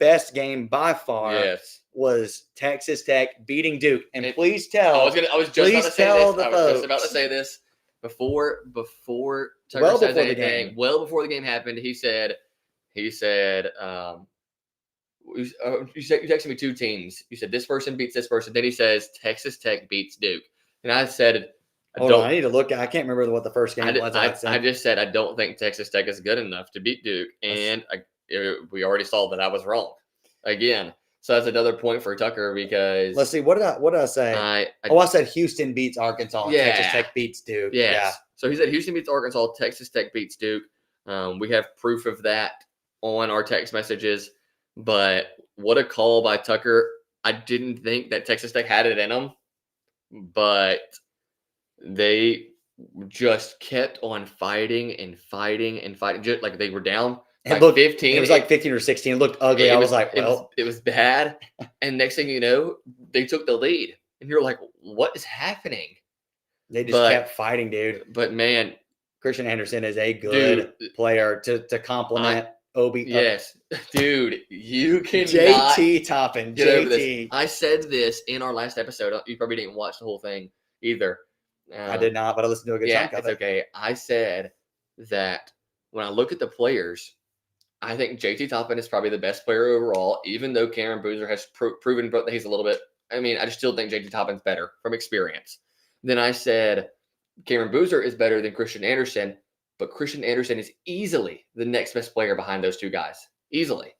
best game by far was Texas Tech beating Duke. And please tell, I was just about to say this before Tucker says anything. Well before the game happened, he said, you texted me two teams. You said this person beats this person. Then he says Texas Tech beats Duke, and I said, I need to look. I can't remember what the first game was. I just said I don't think Texas Tech is good enough to beat Duke, and we already saw that I was wrong again. So that's another point for Tucker because let's see. What did I say? I said Houston beats Arkansas. And Texas Tech beats Duke. Yes. Yeah. So he said Houston beats Arkansas. Texas Tech beats Duke. We have proof of that on our text messages. But what a call by Tucker. I didn't think that Texas Tech had it in them, but they just kept on fighting and fighting and fighting. Just like they were down like 15. It was like 15 or 16. It looked ugly. It was bad. And next thing you know, they took the lead. And you're like, what is happening? They just kept fighting, dude. But man, Christian Anderson is a good player to complement Obi. Yes, dude, you can JT Toppin. Get over this. I said this in our last episode. You probably didn't watch the whole thing either. I did not, but I listened to a good chunk of it. It's okay. I said that when I look at the players, I think JT Toppin is probably the best player overall, even though Cameron Boozer has proven that he's a little bit. I mean, I just still think JT Toppin's better from experience. Then I said Cameron Boozer is better than Christian Anderson, but Christian Anderson is easily the next best player behind those two guys. Easily.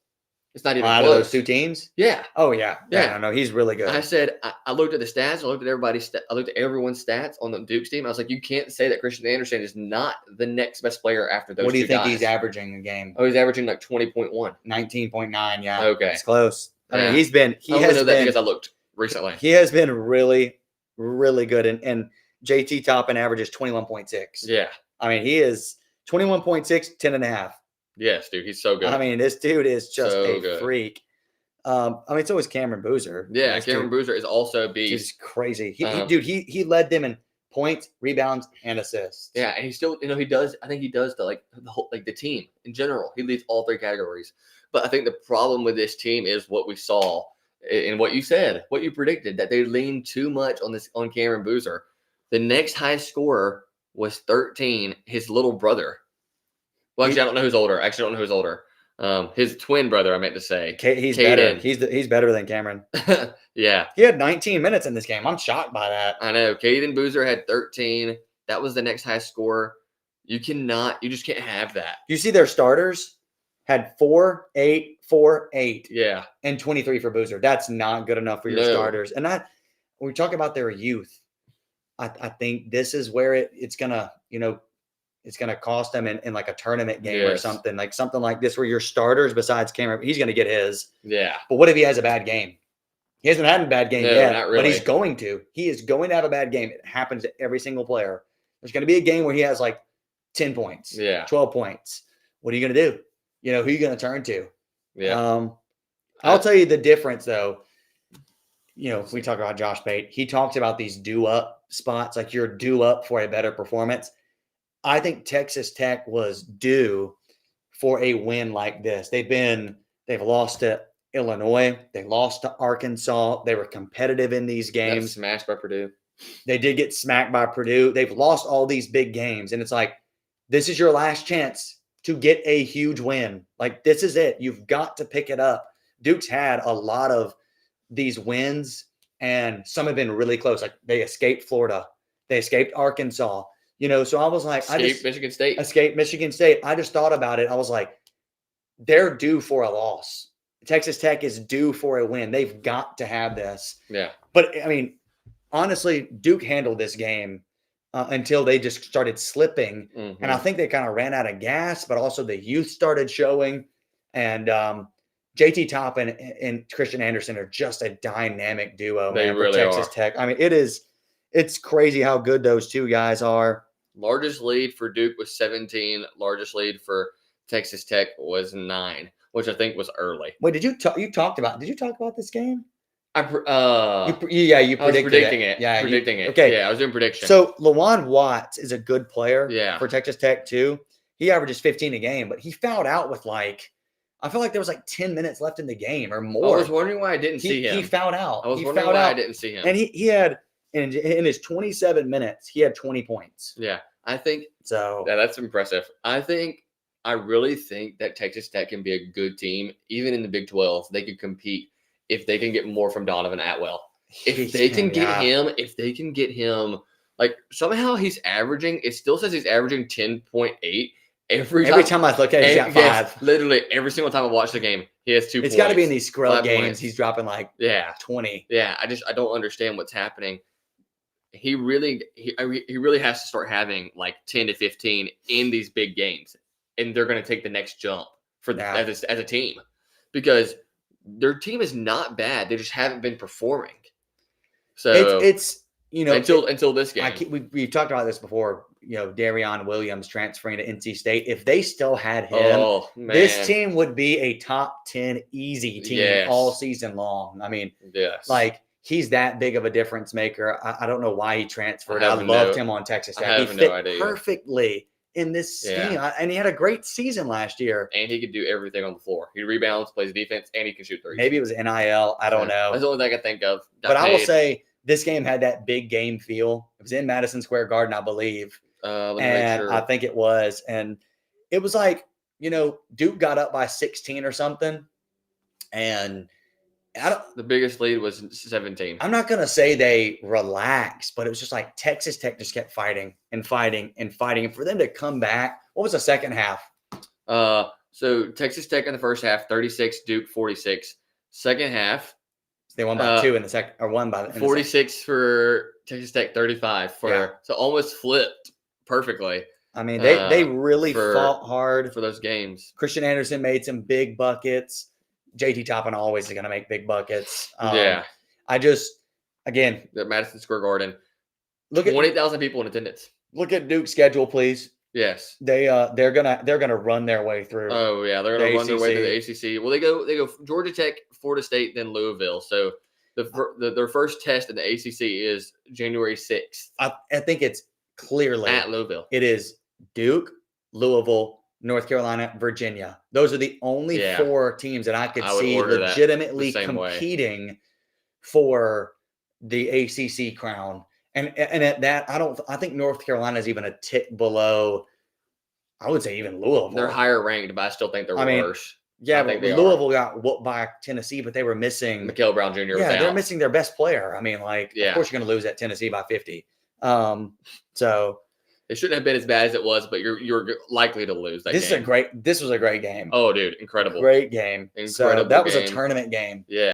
It's not even close. Out of those two teams? Yeah. Oh, yeah. Yeah. No, he's really good. I said, I looked at the stats. I looked at everyone's stats on the Duke's team. I was like, you can't say that Christian Anderson is not the next best player after those two guys. What do you think he's averaging a game? Oh, he's averaging like 20.1. 19.9, yeah. Okay. It's close. I mean, because I looked recently. He has been really, really good. And JT Toppin averages 21.6. Yeah. I mean, he is 21.6, 10.5. Yes, dude, he's so good. I mean, this dude is just freak. I mean, it's always Cameron Boozer. Yeah, Cameron Boozer is also beast. He's crazy. He led them in points, rebounds, and assists. Yeah, and he still, he does. I think he does the whole the team in general. He leads all three categories. But I think the problem with this team is what we saw and what you said, what you predicted, that they leaned too much on Cameron Boozer. The next highest scorer was 13. His little brother. Well, actually, I don't know who's older. His twin brother, I meant to say. He's better. He's better than Cameron. Yeah. He had 19 minutes in this game. I'm shocked by that. I know. Caden Boozer had 13. That was the next highest score. You just can't have that. You see their starters had 4, 8, 4, 8. Yeah. And 23 for Boozer. That's not good enough for your starters. And when we talk about their youth, I think this is where it's gonna, it's going to cost them in like a tournament game or something like this, where your starters besides Cameron, he's going to get his. Yeah. But what if he has a bad game? He hasn't had a bad game yet, not really. But he's going to. He is going to have a bad game. It happens to every single player. There's going to be a game where he has like 10 points, 12 points. What are you going to do? Who are you going to turn to? Yeah. I'll tell you the difference, though. If we talk about Josh Pate, he talks about these do-up spots, like you're due up for a better performance. I think Texas Tech was due for a win like this. They've lost to Illinois. They lost to Arkansas. They were competitive in these games. Got smashed by Purdue. They did get smacked by Purdue. They've lost all these big games. And it's like, this is your last chance to get a huge win. Like, this is it. You've got to pick it up. Duke's had a lot of these wins, and some have been really close. Like, they escaped Florida. They escaped Arkansas. So I was like, escape Michigan State. I just thought about it. I was like, they're due for a loss. Texas Tech is due for a win. They've got to have this. Yeah. But I mean, honestly, Duke handled this game until they just started slipping. Mm-hmm. And I think they kind of ran out of gas, but also the youth started showing. And JT Toppin and Christian Anderson are just a dynamic duo. They really for Texas Tech. I mean, it's crazy how good those two guys are. Largest lead for Duke was 17. Largest lead for Texas Tech was 9, which I think was early. Wait, did you talk about this game? You predicted I was predicting it. Yeah, predicting it. Okay. Yeah, I was doing prediction. So Lawan Watts is a good player for Texas Tech too. He averages 15 a game, but he fouled out with like, I feel like there was like 10 minutes left in the game or I more. was wondering why I didn't see him. He fouled out. I was He wondering fouled why I out. didn't see him. And he had in his 27 minutes, he had 20 points. Yeah, I think So that's impressive. I really think that Texas Tech can be a good team, even in the Big 12. They could compete if they can get more from Donovan Atwell. If they can get him, like somehow he's averaging. It still says he's averaging 10.8 every time I look at it, he's got 5. Yes, literally every single time I watch the game, he has 2 points. It's got to be in these scrub 5 games. points. He's dropping like 20. Yeah, I don't understand what's happening. He really has to start having like 10 to 15 in these big games, and they're going to take the next jump as a team, because their team is not bad. They just haven't been performing. So it's until this game. We've talked about this before. Darion Williams transferring to NC State. If they still had him, this team would be a top 10 easy team all season long. I mean, like he's that big of a difference maker. I don't know why he transferred. I loved him on Texas Tech. He fit perfectly in this scheme, and he had a great season last year. And he could do everything on the floor. He rebounds, plays defense, and he can shoot threes. Maybe it was NIL. I don't know. That's the only thing I can think of. But I will say this game had that big game feel. It was in Madison Square Garden, I believe. I think it was. And it was like, Duke got up by 16 or something. And the biggest lead was 17. I'm not going to say they relaxed, but it was just like Texas Tech just kept fighting and fighting and fighting. And for them to come back, what was the second half? So Texas Tech in the first half, 36, Duke 46. Second half, they won by 2 in the second, or won by 46 for Texas Tech, 35 so almost flipped perfectly. I mean, they really fought hard for those games. Christian Anderson made some big buckets. JT Toppin always is going to make big buckets. Again, the Madison Square Garden. Look at 20,000 people in attendance. Look at Duke's schedule, please. Yes, they're gonna run their way through. Oh yeah, they're gonna run their way through the ACC. Well, they go Georgia Tech, Florida State, then Louisville. So their first test in the ACC is January 6th. I think it's clearly at Louisville. It is Duke, Louisville, North Carolina, Virginia. Those are the only 4 teams that I could see legitimately competing for the ACC crown. And at that, I think North Carolina is even a tick below. I would say even Louisville. They're higher ranked, but I still think they're worse. Yeah, but Louisville got whooped by Tennessee, but they were missing Mikael Brown Jr. They're missing their best player. I mean, of course you're going to lose at Tennessee by 50. So it shouldn't have been as bad as it was, but you're likely to lose that game. This was a great game. Oh, dude, incredible. Great game. Incredible that was game. a tournament game. Yeah.